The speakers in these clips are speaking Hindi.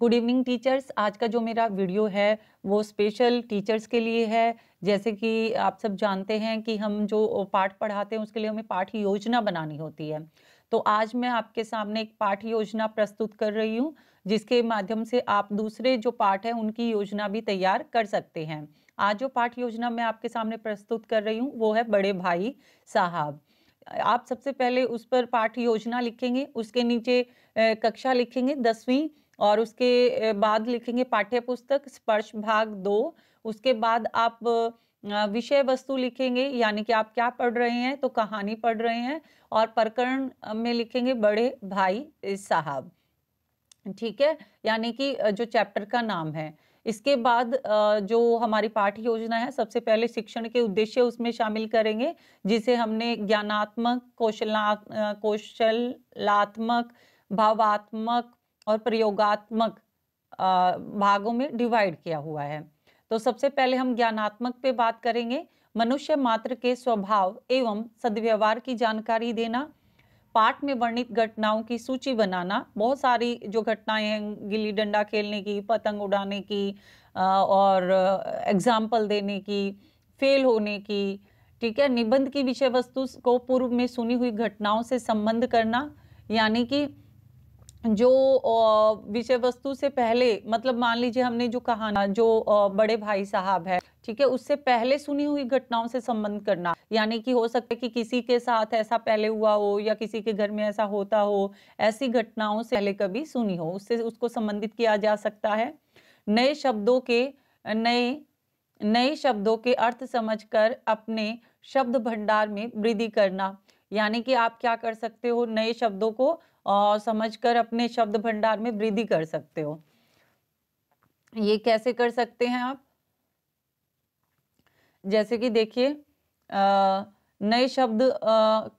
Good evening teachers. आज का जो मेरा वीडियो है वो स्पेशल टीचर्स के लिए है। जैसे कि आप सब जानते हैं कि हम जो पाठ पढ़ाते हैं उसके लिए हमें पाठ योजना बनानी होती है। तो आज मैं आपके सामने एक पाठ योजना प्रस्तुत कर रही हूँ, जिसके माध्यम से आप दूसरे जो पाठ हैं उनकी योजना भी तैयार कर सकते हैं। आज जो पाठ योजना मैं आपके सामने प्रस्तुत कर रही हूँ वो है बड़े भाई साहब। आप सबसे पहले उस पर पाठ योजना लिखेंगे, उसके नीचे कक्षा लिखेंगे 10वीं, और उसके बाद लिखेंगे पाठ्य पुस्तक स्पर्श भाग 2। उसके बाद आप विषय वस्तु लिखेंगे, यानी कि आप क्या पढ़ रहे हैं, तो कहानी पढ़ रहे हैं। और प्रकरण में लिखेंगे बड़े भाई साहब। ठीक है, यानी कि जो चैप्टर का नाम है। इसके बाद जो हमारी पाठ्य योजना है, सबसे पहले शिक्षण के उद्देश्य उसमें शामिल करेंगे, जिसे हमने ज्ञानात्मक, कौशलात्मक, भावात्मक और प्रयोगात्मक भागों में डिवाइड किया हुआ है। तो सबसे पहले हम ज्ञानात्मक पे बात करेंगे। मनुष्य मात्र के स्वभाव एवं सद्व्यवहार की जानकारी देना, पाठ में वर्णित घटनाओं की सूची बनाना। बहुत सारी जो घटनाएं हैं, गिल्ली डंडा खेलने की, पतंग उड़ाने की, और एग्जाम्पल देने की, फेल होने की। ठीक है, निबंध की विषय वस्तु को पूर्व में सुनी हुई घटनाओं से संबंध करना, यानी कि जो विषय वस्तु से पहले, मतलब मान लीजिए हमने जो कहानी जो बड़े भाई साहब है, ठीक है, उससे पहले सुनी हुई घटनाओं से संबंध करना। यानी कि हो सकता है कि किसी के साथ ऐसा पहले हुआ हो या किसी के घर में ऐसा होता हो, ऐसी घटनाओं से पहले कभी सुनी हो, उससे उसको संबंधित किया जा सकता है। नए शब्दों के नए नए शब्दों के अर्थ समझकर अपने शब्द भंडार में वृद्धि करना। यानी कि आप क्या कर सकते हो, नए शब्दों को समझकर अपने शब्द भंडार में वृद्धि कर सकते हो। ये कैसे कर सकते हैं आप? जैसे कि देखिए, नए शब्द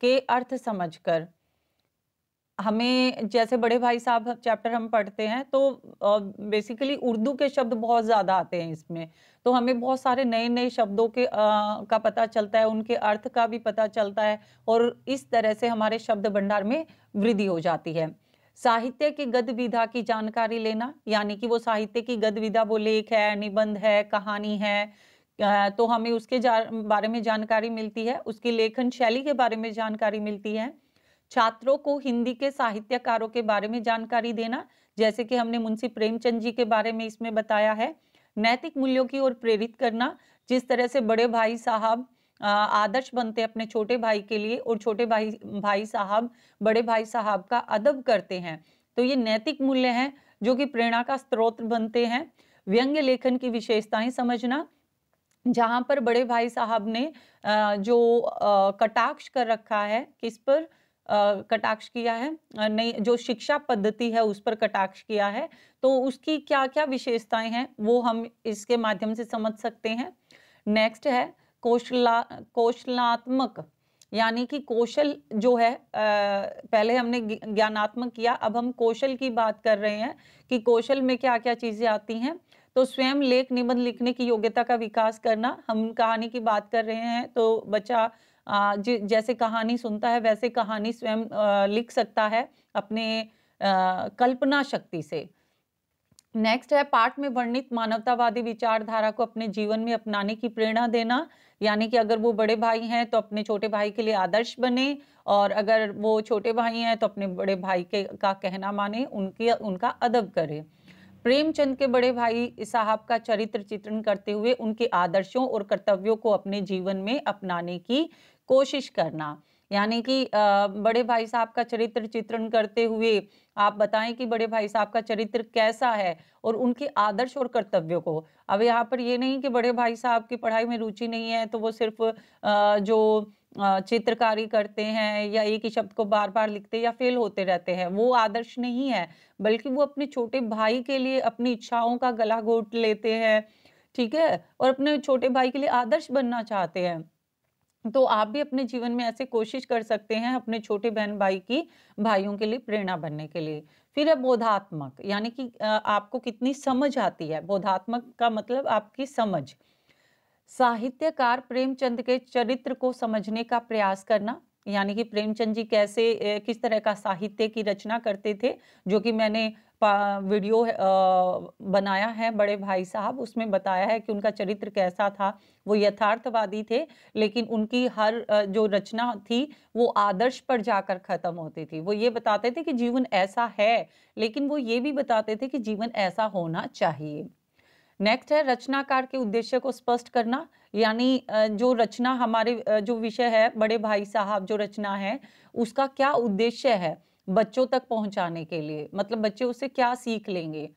के अर्थ समझकर हमें, जैसे बड़े भाई साहब चैप्टर हम पढ़ते हैं तो बेसिकली उर्दू के शब्द बहुत ज़्यादा आते हैं इसमें। तो हमें बहुत सारे नए-नए शब्दों के का पता चलता है, उनके अर्थ का भी पता चलता है, और इस तरह से हमारे शब्द भंडार में वृद्धि हो जाती है। साहित्य की गद्य विधा की जानकारी लेना, यानी कि वो साहित्य की गद्य विधा, वो लेख है, निबंध है, कहानी है, तो हमें उसके बारे में जानकारी मिलती है, उसकी लेखन शैली के बारे में जानकारी मिलती है। छात्रों को हिंदी के साहित्यकारों के बारे में जानकारी देना, जैसे कि हमने मुंशी प्रेमचंद जी के बारे में इसमें बताया है। नैतिक मूल्यों की ओर प्रेरित करना, जिस तरह से बड़े भाई साहब आदर्श बनते अपने छोटे भाई के लिए, और छोटे भाई भाई साहब बड़े भाई साहब का अदब करते हैं, तो ये नैतिक मूल्य हैं जो कि प्रेरणा का स्रोत बनते हैं। व्यंग्य लेखन की विशेषताएं समझना, जहां पर बड़े भाई साहब ने जो कटाक्ष कर रखा है, किस पर कटाक्ष किया है, नहीं, जो शिक्षा पद्धति है उस पर कटाक्ष किया है, तो उसकी क्या-क्या विशेषताएं हैं वो हम इसके माध्यम से समझ सकते हैं। नेक्स्ट है कौशलात्मक, यानी कि कौशल जो है, पहले हमने ज्ञानात्मक किया, अब हम कौशल की बात कर रहे हैं कि कौशल में क्या-क्या चीजें आती हैं। तो स्वयं लेख निबंध लिखने की योग्यता का विकास करना, हम कहानी की बात कर रहे हैं तो बच्चा जैसे कहानी सुनता है वैसे कहानी स्वयं लिख सकता है अपने कल्पना शक्ति से। नेक्स्ट है पाठ में वर्णित मानवतावादी विचारधारा को अपने जीवन में अपनाने की प्रेरणा देना, यानी कि अगर वो बड़े भाई हैं तो अपने छोटे भाई के लिए आदर्श बने, और अगर वो छोटे भाई हैं तो अपने बड़े भाई के का कहना माने, उनका अदब करे। प्रेमचंद के बड़े भाई साहब का चरित्र चित्रण करते हुए उनके आदर्शों और कर्तव्यों को अपने जीवन में अपनाने की कोशिश करना, यानी कि बड़े भाई साहब का चरित्र चित्रण करते हुए आप बताएं कि बड़े भाई साहब का चरित्र कैसा है और उनके आदर्श और कर्तव्यों को। अब यहाँ पर ये नहीं कि बड़े भाई साहब की पढ़ाई में रुचि नहीं है तो वो सिर्फ जो चित्रकारी करते हैं या एक ही शब्द को बार-बार लिखते या फेल होते रहते हैं, वो आदर्श नहीं है, बल्कि वो अपने छोटे भाई के लिए अपनी इच्छाओं का गला घोंट लेते हैं, ठीक है? और अपने छोटे भाई के लिए आदर्श बनना चाहते हैं। तो आप भी अपने जीवन में ऐसे कोशिश कर सकते हैं अपने छोटे बहन भाई की भाइयों के लिए प्रेरणा बनने के लिए। फिर है बोधात्मक, यानी कि आपको कितनी समझ आती है। बोधात्मक का मतलब आपकी समझ। साहित्यकार प्रेमचंद के चरित्र को समझने का प्रयास करना, यानी कि प्रेमचंद जी कैसे किस तरह का साहित्य की रचना करते थे, जो कि मैंने वीडियो बनाया है बड़े भाई साहब, उसमें बताया है कि उनका चरित्र कैसा था। वो यथार्थवादी थे, लेकिन उनकी हर जो रचना थी वो आदर्श पर जाकर खत्म होती थी। वो ये बताते थे कि जीवन ऐसा है, लेकिन वो ये भी बताते थे कि जीवन ऐसा होना चाहिए। नेक्स्ट है रचनाकार के उद्देश्य को स्पष्ट करना, यानी जो रचना हमारे जो विषय है बड़े भाई साहब जो रचना है उसका क्या उद्देश्य है बच्चों तक पहुंचाने के लिए, मतलब बच्चे उससे क्या सीख लेंगे,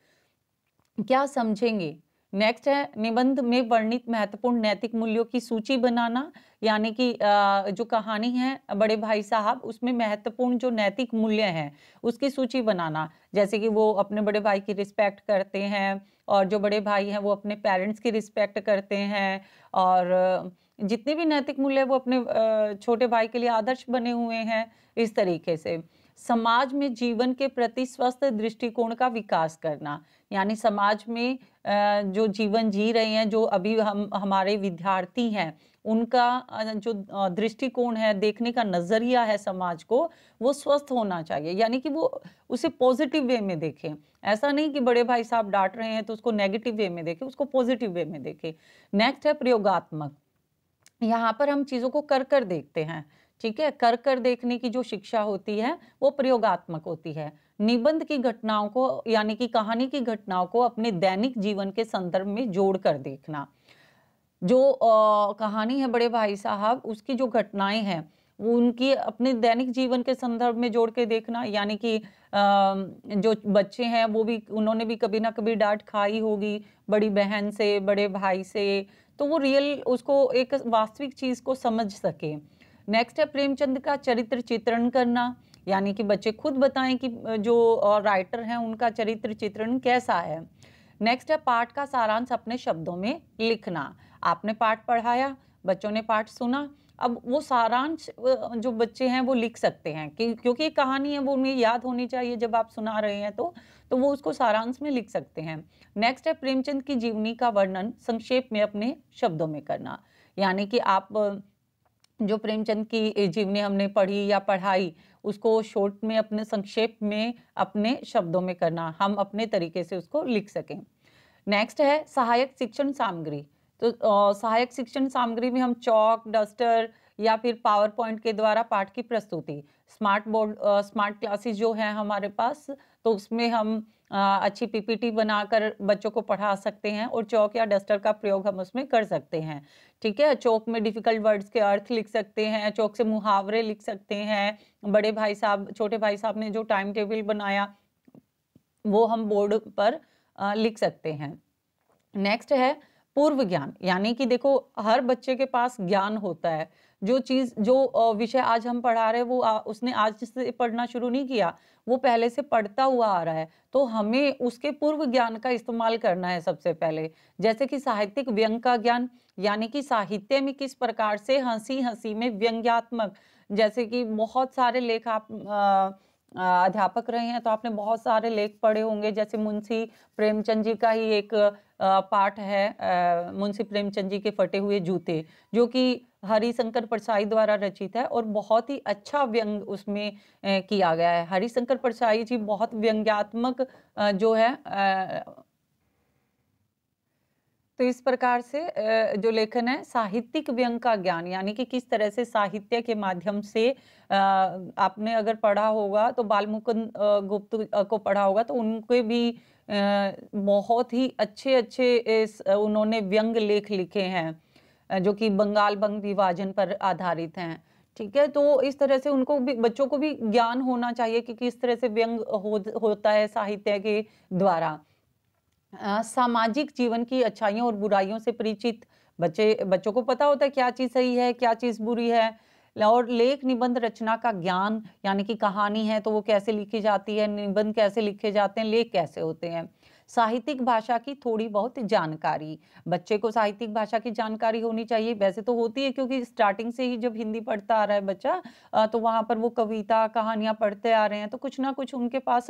क्या समझेंगे। नेक्स्ट है निबंध में वर्णित महत्वपूर्ण नैतिक मूल्यों की सूची बनाना, यानी कि जो कहानी है बड़े भाई साहब उसमें महत्वपूर्ण जो नैतिक मूल्य हैं उसकी सूची बनाना, जैसे कि वो अपने बड़े भाई की रिस्पेक्ट करते हैं और जो बड़े भाई हैं वो अपने पेरेंट्स की रिस्पेक्ट करते हैं, और जितने भी नैतिक मूल्य वो अपने छोटे भाई के लिए आदर्श बने हुए हैं। इस तरीके से समाज में जीवन के प्रति स्वस्थ दृष्टिकोण का विकास करना, यानी समाज में जो जीवन जी रहे हैं, जो अभी हम हमारे विद्यार्थी हैं, उनका जो दृष्टिकोण है, देखने का नजरिया है समाज को, वो स्वस्थ होना चाहिए, यानी कि वो उसे पॉजिटिव वे में देखें। ऐसा नहीं कि बड़े भाई साहब डांट रहे हैं तो उसको नेगेटिव वे में देखें, उसको पॉजिटिव वे में देखें। नेक्स्ट है प्रयोगात्मक, यहाँ पर हम चीजों को कर कर देखते हैं, ठीक है। कर कर देखने की जो शिक्षा होती है वो प्रयोगात्मक होती है। निबंध की घटनाओं को यानी कि कहानी की घटनाओं को अपने दैनिक जीवन के संदर्भ में जोड़कर देखना। जो कहानी है बड़े भाई साहब उसकी जो घटनाएं हैं वो उनकी अपने दैनिक जीवन के संदर्भ में जोड़ के देखना, यानी कि जो बच्चे हैं वो भी उन्होंने भी कभी ना कभी डांट खाई होगी बड़ी बहन से, बड़े भाई से, तो वो रियल उसको एक वास्तविक चीज को समझ सके। नेक्स्ट है प्रेमचंद का चरित्र चित्रण करना, यानी कि बच्चे खुद बताएं कि जो राइटर हैं उनका चरित्र चित्रण कैसा है। नेक्स्ट है पाठ का सारांश अपने शब्दों में लिखना। आपने पाठ पढ़ाया, बच्चों ने पाठ सुना, अब वो सारांश जो बच्चे हैं वो लिख सकते हैं कि क्योंकि एक कहानी है वो उन्हें याद होनी चाहिए जब आप सुना रहे हैं तो वो उसको सारांश में लिख सकते हैं। नेक्स्ट है प्रेमचंद की जीवनी का वर्णन संक्षेप में अपने शब्दों में करना, यानी कि आप जो प्रेमचंद की जीवनी हमने पढ़ी या पढ़ाई उसको शॉर्ट में अपने संक्षेप में अपने शब्दों में करना, हम अपने तरीके से उसको लिख सकें। नेक्स्ट है सहायक शिक्षण सामग्री, तो सहायक शिक्षण सामग्री में हम चौक, डस्टर या फिर पावर पॉइंट के द्वारा पाठ की प्रस्तुति, स्मार्ट बोर्ड, स्मार्ट क्लासेस जो है हमारे पास, तो उसमें हम अच्छी पीपीटी बनाकर बच्चों को पढ़ा सकते हैं और चौक या डस्टर का प्रयोग हम उसमें कर सकते हैं, ठीक है। चौक में डिफिकल्ट वर्ड्स के अर्थ लिख सकते हैं, चौक से मुहावरे लिख सकते हैं। बड़े भाई साहब छोटे भाई साहब ने जो टाइम टेबल बनाया वो हम बोर्ड पर लिख सकते हैं। नेक्स्ट है पूर्व ज्ञान, यानी कि देखो हर बच्चे के पास ज्ञान होता है, जो चीज जो विषय आज हम पढ़ा रहे हैं वो उसने आज से पढ़ना शुरू नहीं किया, वो पहले से पढ़ता हुआ आ रहा है, तो हमें उसके पूर्व ज्ञान का इस्तेमाल करना है सबसे पहले। जैसे कि साहित्यिक व्यंग का ज्ञान, यानी कि साहित्य में किस प्रकार से हंसी हंसी में व्यंग्यात्मक, जैसे कि बहुत सारे लेख आप अध्यापक रहे हैं तो आपने बहुत सारे लेख पढ़े होंगे, जैसे मुंशी प्रेमचंद जी का ही एक पाठ है मुंशी प्रेमचंद जी के फटे हुए जूते, जो कि हरिशंकर परसाई द्वारा रचित है और बहुत ही अच्छा व्यंग उसमें किया गया है। हरिशंकर परसाई जी बहुत व्यंग्यात्मक जो है तो इस प्रकार से जो लेखन है साहित्यिक व्यंग का ज्ञान, यानी कि किस तरह से साहित्य के माध्यम से आपने अगर पढ़ा होगा तो बाल मुकुंद गुप्त को पढ़ा होगा तो उनके भी बहुत ही अच्छे अच्छे उन्होंने व्यंग लेख लिखे हैं जो कि बंगाल बंग विभाजन पर आधारित हैं, ठीक है। तो इस तरह से उनको भी बच्चों को भी ज्ञान होना चाहिए कि किस तरह से व्यंग होता है साहित्य के द्वारा। सामाजिक जीवन की अच्छाइयों और बुराइयों से परिचित, बच्चों को पता होता है क्या चीज सही है क्या चीज बुरी है। और लेख निबंध रचना का ज्ञान, यानी कि कहानी है तो वो कैसे लिखी जाती है, निबंध कैसे लिखे जाते हैं, लेख कैसे होते हैं। साहित्यिक भाषा की थोड़ी बहुत जानकारी, बच्चे को साहित्यिक भाषा की जानकारी होनी चाहिए, वैसे तो होती है क्योंकि स्टार्टिंग से ही जब हिंदी पढ़ता आ रहा है बच्चा तो वहां पर वो कविता कहानियां पढ़ते आ रहे हैं तो कुछ ना कुछ उनके पास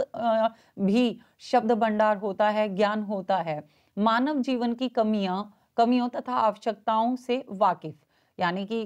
भी शब्द भंडार होता है, ज्ञान होता है। मानव जीवन की कमियों तथा आवश्यकताओं से वाकिफ, यानी कि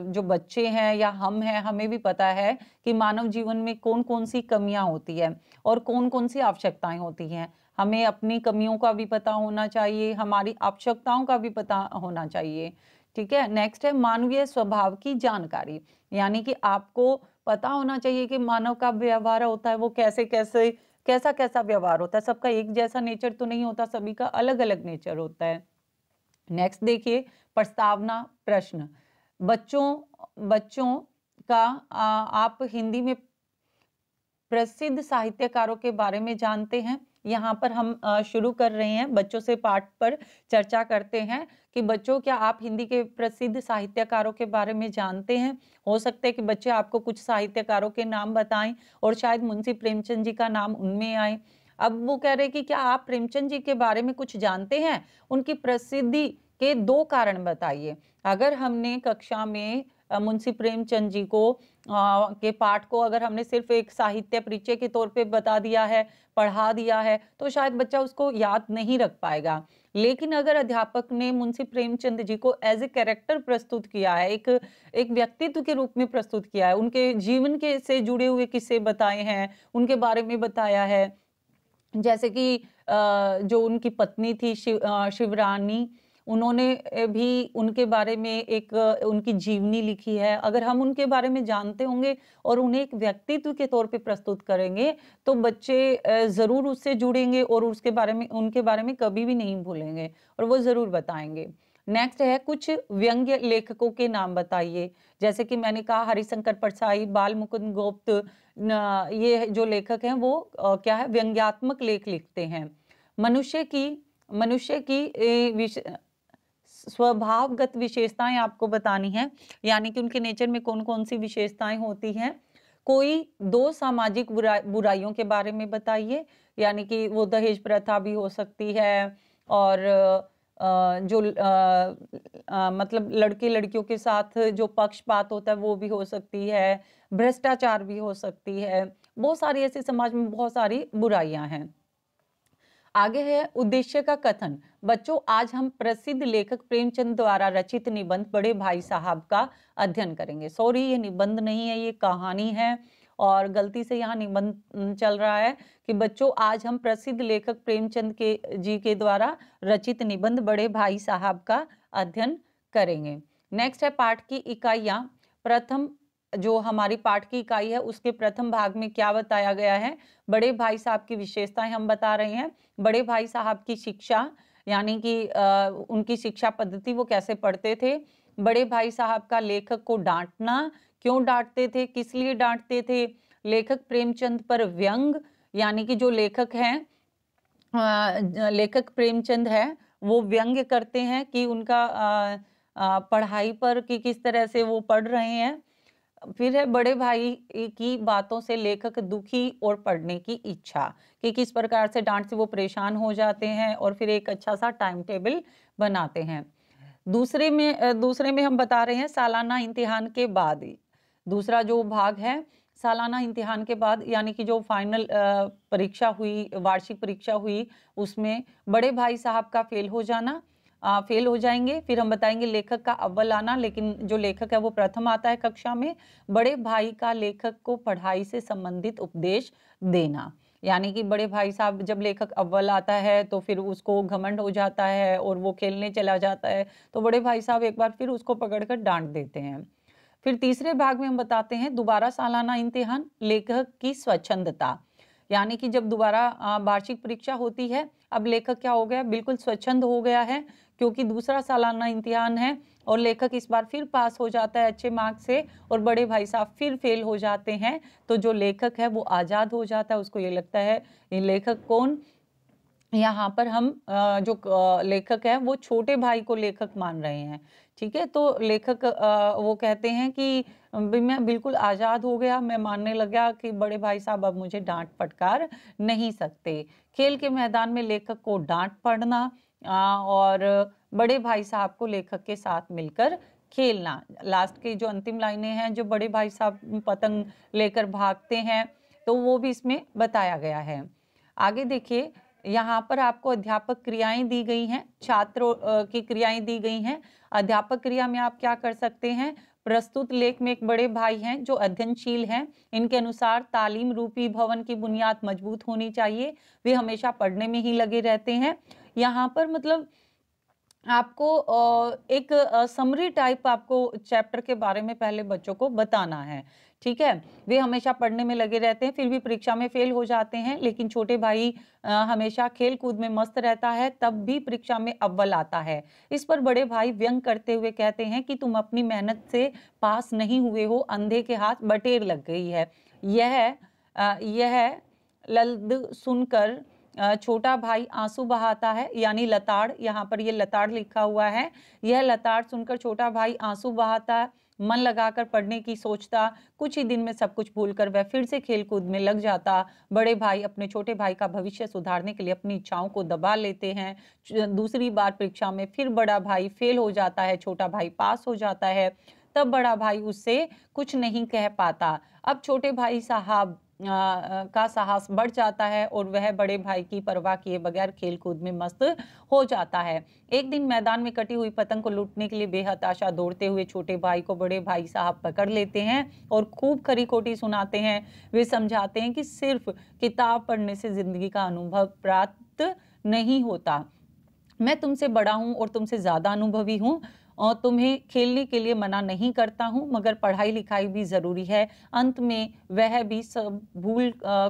जो बच्चे हैं या हम हैं, हमें भी पता है कि मानव जीवन में कौन-कौन सी कमियां होती है और कौन-कौन सी आवश्यकताएं होती हैं। हमें अपनी कमियों का भी पता होना चाहिए, हमारी आवश्यकताओं का भी पता होना चाहिए। ठीक है, नेक्स्ट है मानवीय स्वभाव की जानकारी। यानी कि आपको पता होना चाहिए कि मानव का व्यवहार होता है वो कैसे-कैसे कैसा-कैसा व्यवहार होता है। सबका एक जैसा नेचर तो नहीं होता, सभी का अलग-अलग नेचर होता है। नेक्स्ट देखिए प्रस्तावना प्रश्न। बच्चों बच्चों का आप हिंदी में प्रसिद्ध साहित्यकारों के बारे में जानते हैं। यहाँ पर हम शुरू कर रहे हैं, बच्चों से पाठ पर चर्चा करते हैं कि बच्चों क्या आप हिंदी के प्रसिद्ध साहित्यकारों के बारे में जानते हैं। हो सकता है कि बच्चे आपको कुछ साहित्यकारों के नाम बताएं और शायद मुंशी प्रेमचंद जी का नाम उनमें आए। अब वो कह रहे हैं कि क्या आप प्रेमचंद जी के बारे में कुछ जानते हैं, उनकी प्रसिद्धि के 2 कारण बताइए। अगर हमने कक्षा में मुंशी प्रेमचंद जी को के पाठ को अगर हमने सिर्फ एक साहित्य परिचय के तौर पे बता दिया है, पढ़ा दिया है, तो शायद बच्चा उसको याद नहीं रख पाएगा। लेकिन अगर अध्यापक ने मुंशी प्रेमचंद जी को एज ए कैरेक्टर प्रस्तुत किया है, एक व्यक्तित्व के रूप में प्रस्तुत किया है, उनके जीवन के से जुड़े हुए किस्से बताए हैं, उनके बारे में बताया है, जैसे कि जो उनकी पत्नी थी शिवरानी, उन्होंने भी उनके बारे में एक उनकी जीवनी लिखी है। अगर हम उनके बारे में जानते होंगे और उन्हें एक व्यक्तित्व के तौर पे प्रस्तुत करेंगे, तो बच्चे ज़रूर उससे जुड़ेंगे और उसके बारे में उनके बारे में कभी भी नहीं भूलेंगे और वो ज़रूर बताएँगे। नेक्स्ट है कुछ व्यंग्य लेखकों के नाम बताइए। जैसे कि मैंने कहा हरिशंकर परसाई, बाल मुकुंद गुप्त, ये जो लेखक हैं वो क्या है व्यंग्यात्मक लेख लिखते हैं। मनुष्य की स्वभावगत विशेषताएं आपको बतानी है, यानी कि उनके नेचर में कौन-कौन सी विशेषताएं होती हैं। कोई 2 सामाजिक बुराइयों के बारे में बताइए, यानी कि वो दहेज प्रथा भी हो सकती है और मतलब लड़के-लड़कियों के साथ जो पक्षपात होता है वो भी हो सकती है, भ्रष्टाचार भी हो सकती है। बहुत सारी ऐसे समाज में बहुत सारी बुराइयां हैं। आगे है उद्देश्य का कथन। बच्चों आज हम प्रसिद्ध लेखक प्रेमचंद द्वारा रचित निबंध बड़े भाई साहब का अध्ययन करेंगे। सॉरी, ये निबंध नहीं है, ये कहानी है और गलती से यहाँ निबंध चल रहा है कि बच्चों आज हम प्रसिद्ध लेखक प्रेमचंद के जी के द्वारा रचित निबंध बड़े भाई साहब का अध्ययन करेंगे। नेक्स्ट है पाठ की इकाइयाँ। प्रथम जो हमारी पाठ की इकाई है उसके प्रथम भाग में क्या बताया गया है, बड़े भाई साहब की विशेषताएं हम बता रहे हैं। बड़े भाई साहब की शिक्षा, यानी कि उनकी शिक्षा पद्धति, वो कैसे पढ़ते थे। बड़े भाई साहब का लेखक को डांटना, क्यों डांटते थे, किस लिए डांटते थे। लेखक प्रेमचंद पर व्यंग, यानी कि जो लेखक हैं लेखक प्रेमचंद है वो व्यंग्य करते हैं कि उनका पढ़ाई पर कि किस तरह से वो पढ़ रहे हैं। फिर है बड़े भाई की बातों से लेखक दुखी और पढ़ने की इच्छा, कि किस प्रकार से डांट से वो परेशान हो जाते हैं और फिर एक अच्छा सा टाइम टेबल बनाते हैं। दूसरे में हम बता रहे हैं सालाना इम्तिहान के बाद। दूसरा जो भाग है सालाना इम्तिहान के बाद, यानी कि जो फाइनल परीक्षा हुई, वार्षिक परीक्षा हुई, उसमें बड़े भाई साहब का फेल हो जाना, फेल हो जाएंगे। फिर हम बताएंगे लेखक का अव्वल आना, लेकिन जो लेखक है वो प्रथम आता है कक्षा में। बड़े भाई का लेखक को पढ़ाई से संबंधित उपदेश देना, यानी कि बड़े भाई साहब जब लेखक अव्वल आता है तो फिर उसको घमंड हो जाता है और वो खेलने चला जाता है, तो बड़े भाई साहब एक बार फिर उसको पकड़कर डांट देते हैं। फिर तीसरे भाग में हम बताते हैं दोबारा सालाना इम्तिहान, लेखक की स्वच्छंदता, यानी कि जब दोबारा वार्षिक परीक्षा होती है, अब लेखक क्या हो गया, बिल्कुल स्वच्छंद हो गया है, क्योंकि दूसरा सालाना इम्तिहान है और लेखक इस बार फिर पास हो जाता है अच्छे मार्क्स से और बड़े भाई साहब फिर फेल हो जाते हैं। तो जो लेखक है वो आज़ाद हो जाता है, उसको ये लगता है ये लेखक कौन, यहाँ पर हम जो लेखक है वो छोटे भाई को लेखक मान रहे हैं। ठीक है, तो लेखक वो कहते हैं कि मैं बिल्कुल आज़ाद हो गया, मैं मानने लगा कि बड़े भाई साहब अब मुझे डांट फटकार नहीं सकते। खेल के मैदान में लेखक को डांट पड़ना और बड़े भाई साहब को लेखक के साथ मिलकर खेलना। लास्ट की जो अंतिम लाइनें हैं, जो बड़े भाई साहब पतंग लेकर भागते हैं, तो वो भी इसमें बताया गया है। आगे देखिए यहाँ पर आपको अध्यापक क्रियाएं दी गई हैं, छात्रों की क्रियाएं दी गई हैं। अध्यापक क्रिया में आप क्या कर सकते हैं? प्रस्तुत लेख में एक बड़े भाई हैं जो अध्ययनशील हैं। इनके अनुसार तालीम रूपी भवन की बुनियाद मजबूत होनी चाहिए। वे हमेशा पढ़ने में ही लगे रहते हैं। यहाँ पर मतलब आपको एक समरी टाइप आपको चैप्टर के बारे में पहले बच्चों को बताना है, ठीक है? वे हमेशा पढ़ने में लगे रहते हैं, फिर भी परीक्षा में फेल हो जाते हैं, लेकिन छोटे भाई हमेशा खेल-कूद में मस्त रहता है, तब भी परीक्षा में अव्वल आता है। इस पर बड़े भाई व्यंग करते हुए कहते हैं कि तुम अपनी मेहनत से पास नहीं हुए हो, अंधे के हाथ बटेर लग गई है। यह लल्द सुनकर छोटा भाई आंसू बहाता है, यानी लताड़, यहाँ पर ये लताड़ लिखा हुआ है। यह लताड़ सुनकर छोटा भाई आंसू बहाता, मन लगाकर पढ़ने की सोचता। कुछ ही दिन में सब कुछ भूलकर वह फिर से खेलकूद में लग जाता। बड़े भाई अपने छोटे भाई का भविष्य सुधारने के लिए अपनी इच्छाओं को दबा लेते हैं। दूसरी बार परीक्षा में फिर बड़ा भाई फेल हो जाता है, छोटा भाई पास हो जाता है। तब बड़ा भाई उससे कुछ नहीं कह पाता। अब छोटे भाई साहब का साहस बढ़ जाता है और वह बड़े भाई की परवाह किए बगैर खेल-कूद में मस्त हो जाता है। एक दिन मैदान में कटी हुई पतंग को लूटने के लिए बेहताशा दौड़ते हुए छोटे भाई को बड़े भाई साहब पकड़ लेते हैं और खूब खरी-खोटी सुनाते हैं। वे समझाते हैं कि सिर्फ किताब पढ़ने से जिंदगी का अनुभव प्राप्त नहीं होता। मैं तुमसे बड़ा हूँ और तुमसे ज़्यादा अनुभवी हूँ और तुम्हें खेलने के लिए मना नहीं करता हूँ, मगर पढ़ाई-लिखाई भी ज़रूरी है। अंत में वह भी सब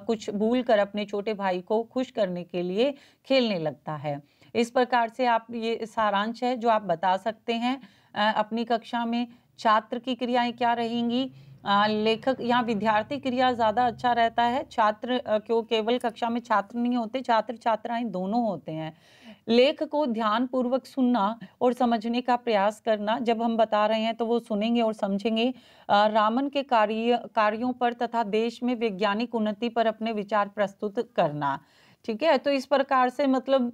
कुछ भूल कर अपने छोटे भाई को खुश करने के लिए खेलने लगता है। इस प्रकार से आप ये सारांश है जो आप बता सकते हैं अपनी कक्षा में। छात्र की क्रियाएँ क्या रहेंगी? लेखक यहाँ विद्यार्थी क्रिया ज़्यादा अच्छा रहता है। छात्र क्यों केवल कक्षा में छात्र नहीं होते, छात्र-छात्राएँ दोनों होते हैं। लेख को ध्यानपूर्वक सुनना और समझने का प्रयास करना। जब हम बता रहे हैं तो वो सुनेंगे और समझेंगे। रामन के कार्यों पर तथा देश में वैज्ञानिक उन्नति पर अपने विचार प्रस्तुत करना। ठीक है? तो इस प्रकार से मतलब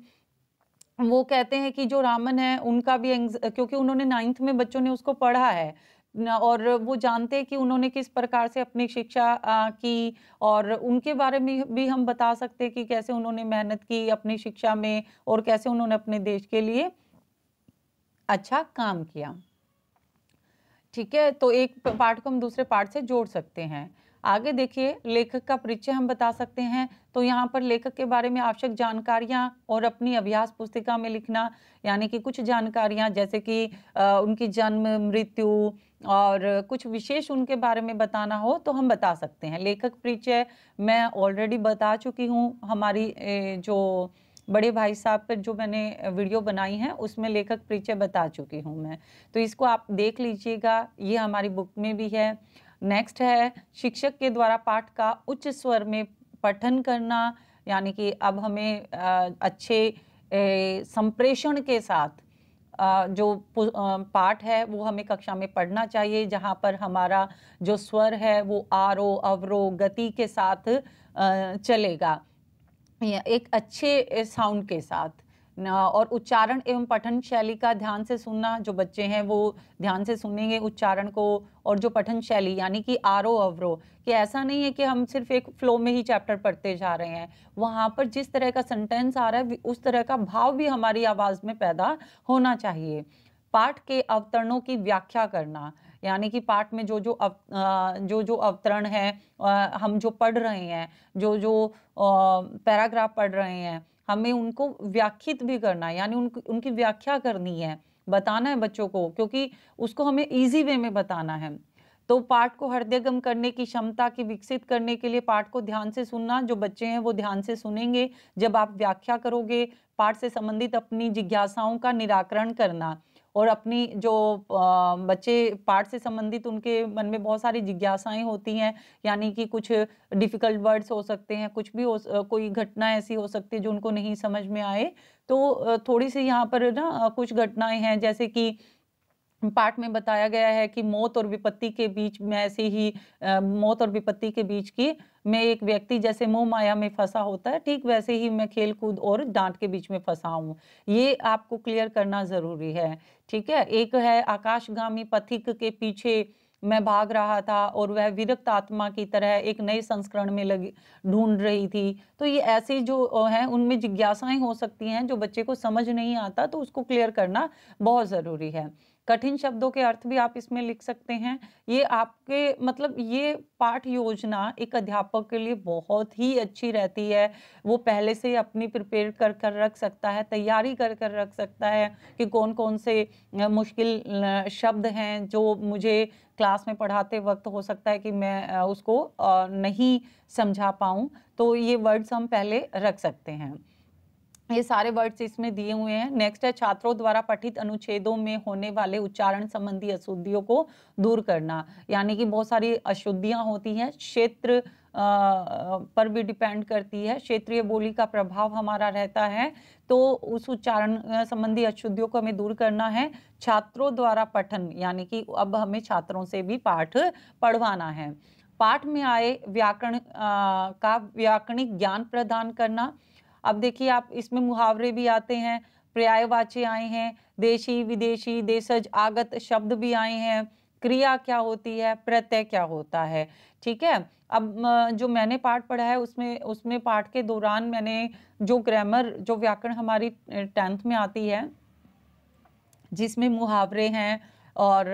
वो कहते हैं कि जो रामन है उनका भी क्योंकि उन्होंने 9th में बच्चों ने उसको पढ़ा है और वो जानते हैं कि उन्होंने किस प्रकार से अपनी शिक्षा की और उनके बारे में भी हम बता सकते हैं कि कैसे उन्होंने मेहनत की अपनी शिक्षा में और कैसे उन्होंने अपने देश के लिए अच्छा काम किया। ठीक है, तो एक पार्ट को हम दूसरे पार्ट से जोड़ सकते हैं। आगे देखिए लेखक का परिचय हम बता सकते हैं। तो यहाँ पर लेखक के बारे में आवश्यक जानकारियाँ और अपनी अभ्यास पुस्तिका में लिखना, यानी कि कुछ जानकारियाँ जैसे कि उनकी जन्म, मृत्यु और कुछ विशेष उनके बारे में बताना हो तो हम बता सकते हैं। लेखक परिचय मैं ऑलरेडी बता चुकी हूँ। हमारी जो बड़े भाई साहब पर जो मैंने वीडियो बनाई है उसमें लेखक परिचय बता चुकी हूँ मैं। तो इसको आप देख लीजिएगा, ये हमारी बुक में भी है। नेक्स्ट है शिक्षक के द्वारा पाठ का उच्च स्वर में पठन करना, यानी कि अब हमें अच्छे संप्रेषण के साथ जो पाठ है वो हमें कक्षा में पढ़ना चाहिए, जहाँ पर हमारा जो स्वर है वो आरोह अवरोह गति के साथ चलेगा, एक अच्छे साउंड के साथ और उच्चारण एवं पठन शैली का ध्यान से सुनना। जो बच्चे हैं वो ध्यान से सुनेंगे उच्चारण को और जो पठन शैली यानी कि आरोह अवरोह, कि ऐसा नहीं है कि हम सिर्फ एक फ्लो में ही चैप्टर पढ़ते जा रहे हैं। वहाँ पर जिस तरह का सेंटेंस आ रहा है उस तरह का भाव भी हमारी आवाज़ में पैदा होना चाहिए। पाठ के अवतरणों की व्याख्या करना, यानी कि पाठ में जो जो अवतरण है हम जो पढ़ रहे हैं, जो पैराग्राफ पढ़ रहे हैं, हमें उनको व्याख्यित भी करना है, यानी उनकी व्याख्या करनी है, बताना है बच्चों को, क्योंकि उसको हमें इजी वे में बताना है। तो पाठ को हृदयंगम करने की क्षमता की विकसित करने के लिए पाठ को ध्यान से सुनना। जो बच्चे हैं वो ध्यान से सुनेंगे। जब आप व्याख्या करोगे, पाठ से संबंधित अपनी जिज्ञासाओं का निराकरण करना और अपनी जो बच्चे पाठ से संबंधित उनके मन में बहुत सारी जिज्ञासाएं होती हैं, यानी कि कुछ डिफिकल्ट वर्ड्स हो सकते हैं, कुछ भी कोई घटना ऐसी हो सकती है जो उनको नहीं समझ में आए। तो थोड़ी सी यहाँ पर ना कुछ घटनाएं हैं, जैसे कि पाठ में बताया गया है कि मौत और विपत्ति के बीच में ऐसे ही मौत और विपत्ति के बीच की में एक व्यक्ति जैसे मोह माया में फंसा होता है, ठीक वैसे ही मैं खेल कूद और डांट के बीच में फंसा हूँ। ये आपको क्लियर करना जरूरी है। ठीक है, एक है आकाशगामी पथिक के पीछे मैं भाग रहा था और वह विरक्त आत्मा की तरह एक नए संस्करण में लगी ढूंढ रही थी। तो ये ऐसी जो है उनमें जिज्ञासाएं हो सकती हैं जो बच्चे को समझ नहीं आता, तो उसको क्लियर करना बहुत ज़रूरी है। कठिन शब्दों के अर्थ भी आप इसमें लिख सकते हैं। ये आपके मतलब ये पाठ योजना एक अध्यापक के लिए बहुत ही अच्छी रहती है। वो पहले से अपनी प्रिपेयर कर कर रख सकता है, तैयारी कर कर रख सकता है कि कौन-कौन से मुश्किल शब्द हैं जो मुझे क्लास में पढ़ाते वक़्त हो सकता है कि मैं उसको नहीं समझा पाऊँ। तो ये वर्ड्स हम पहले रख सकते हैं। ये सारे वर्ड्स इसमें दिए हुए हैं। नेक्स्ट है छात्रों द्वारा पठित अनुच्छेदों में होने वाले उच्चारण संबंधी अशुद्धियों को दूर करना। यानी कि बहुत सारी अशुद्धियां होती हैं, क्षेत्र पर भी डिपेंड करती है। क्षेत्रीय बोली का प्रभाव हमारा रहता है, तो उस उच्चारण संबंधी अशुद्धियों को हमें दूर करना है। छात्रों द्वारा पठन, यानी कि अब हमें छात्रों से भी पाठ पढ़वाना है। पाठ में आए व्याकरण का व्याकरणिक ज्ञान प्रदान करना। अब देखिए आप इसमें मुहावरे भी आते हैं, पर्यायवाची आए हैं, देशी, विदेशी, देशज, आगत शब्द भी आए हैं, क्रिया क्या होती है, प्रत्यय क्या होता है, ठीक है। अब जो मैंने पाठ पढ़ा है उसमें उसमें पाठ के दौरान मैंने जो ग्रामर जो व्याकरण हमारी 10th में आती है, जिसमें मुहावरे हैं और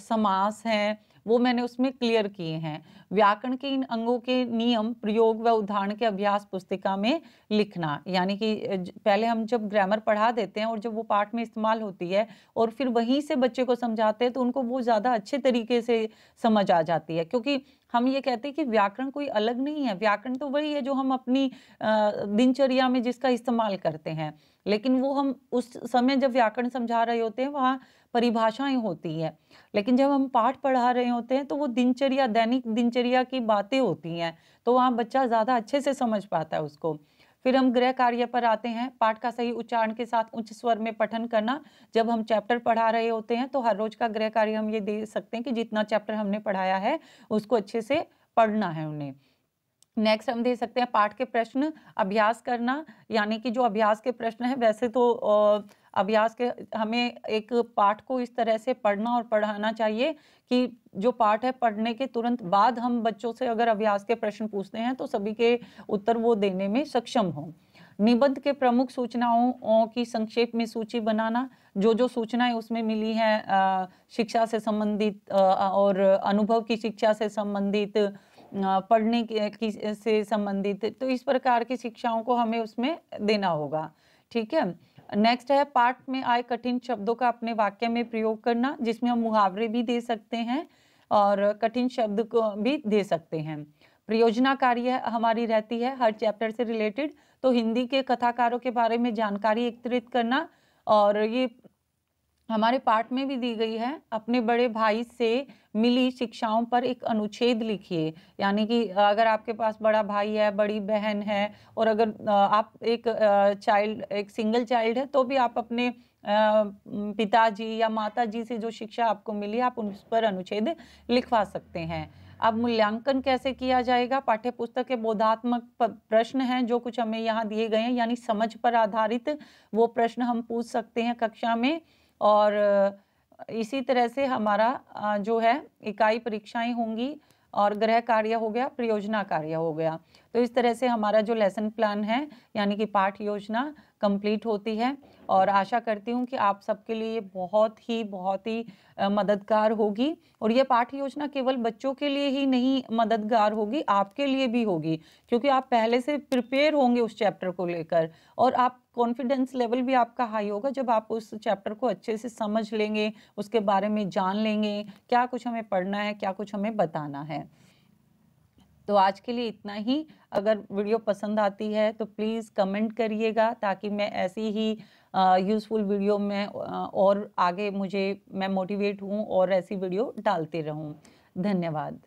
समास हैं, वो मैंने उसमें क्लियर किए हैं। व्याकरण के इन अंगों के नियम, प्रयोग व उदाहरण के अभ्यास पुस्तिका में लिखना। यानी कि पहले हम जब ग्रामर पढ़ा देते हैं और जब वो पाठ में इस्तेमाल होती है और फिर वहीं से बच्चे को समझाते हैं, तो उनको वो ज़्यादा अच्छे तरीके से समझ आ जाती है। क्योंकि हम ये कहते हैं कि व्याकरण कोई अलग नहीं है, व्याकरण तो वही है जो हम अपनी दिनचर्या में जिसका इस्तेमाल करते हैं। लेकिन वो हम उस समय जब व्याकरण समझा रहे होते हैं, वहाँ परिभाषाएं होती हैं। लेकिन जब हम पाठ पढ़ा रहे होते हैं तो वो दिनचर्या, दैनिक दिनचर्या की बातें होती हैं, तो वहाँ बच्चा ज़्यादा अच्छे से समझ पाता है उसको। फिर हम गृह कार्य पर आते हैं। पाठ का सही उच्चारण के साथ उच्च स्वर में पठन करना। जब हम चैप्टर पढ़ा रहे होते हैं तो हर रोज का गृह कार्य हम ये दे सकते हैं कि जितना चैप्टर हमने पढ़ाया है उसको अच्छे से पढ़ना है उन्हें। नेक्स्ट हम दे सकते हैं पाठ के प्रश्न अभ्यास करना। यानी कि जो अभ्यास के प्रश्न है, वैसे तो अभ्यास के हमें एक पाठ को इस तरह से पढ़ना और पढ़ाना चाहिए कि जो पाठ है पढ़ने के तुरंत बाद हम बच्चों से अगर अभ्यास के प्रश्न पूछते हैं तो सभी के उत्तर वो देने में सक्षम हों। निबंध के प्रमुख सूचनाओं की संक्षेप में सूची बनाना। जो जो सूचनाएं उसमें मिली हैं शिक्षा से संबंधित और अनुभव की शिक्षा से संबंधित, पढ़ने की से संबंधित, तो इस प्रकार की शिक्षाओं को हमें उसमें देना होगा, ठीक है। नेक्स्ट है पाठ में आए कठिन शब्दों का अपने वाक्य में प्रयोग करना, जिसमें हम मुहावरे भी दे सकते हैं और कठिन शब्द को भी दे सकते हैं। परियोजना कार्य हमारी रहती है हर चैप्टर से रिलेटेड, तो हिंदी के कथाकारों के बारे में जानकारी एकत्रित करना। और ये हमारे पाठ में भी दी गई है, अपने बड़े भाई से मिली शिक्षाओं पर एक अनुच्छेद लिखिए। यानी कि अगर आपके पास बड़ा भाई है, बड़ी बहन है, और अगर आप एक एक सिंगल चाइल्ड है, तो भी आप अपने पिताजी या माताजी से जो शिक्षा आपको मिली आप उस पर अनुच्छेद लिखवा सकते हैं। अब मूल्यांकन कैसे किया जाएगा? पाठ्य पुस्तक के बोधात्मक प्रश्न हैं जो कुछ हमें यहाँ दिए गए हैं, यानी समझ पर आधारित वो प्रश्न हम पूछ सकते हैं कक्षा में। और इसी तरह से हमारा जो है इकाई परीक्षाएं होंगी और गृह कार्य हो गया, परियोजना कार्य हो गया। तो इस तरह से हमारा जो लेसन प्लान है यानी कि पाठ योजना कंप्लीट होती है। और आशा करती हूँ कि आप सबके लिए बहुत ही मददगार होगी। और ये पाठ योजना केवल बच्चों के लिए ही नहीं मददगार होगी, आपके लिए भी होगी, क्योंकि आप पहले से प्रिपेयर होंगे उस चैप्टर को लेकर, और आप कॉन्फिडेंस लेवल भी आपका हाई होगा जब आप उस चैप्टर को अच्छे से समझ लेंगे, उसके बारे में जान लेंगे, क्या कुछ हमें पढ़ना है, क्या कुछ हमें बताना है। तो आज के लिए इतना ही। अगर वीडियो पसंद आती है तो प्लीज़ कमेंट करिएगा, ताकि मैं ऐसी ही यूज़फुल वीडियो में और आगे मैं मोटिवेट हूँ और ऐसी वीडियो डालती रहूँ। धन्यवाद।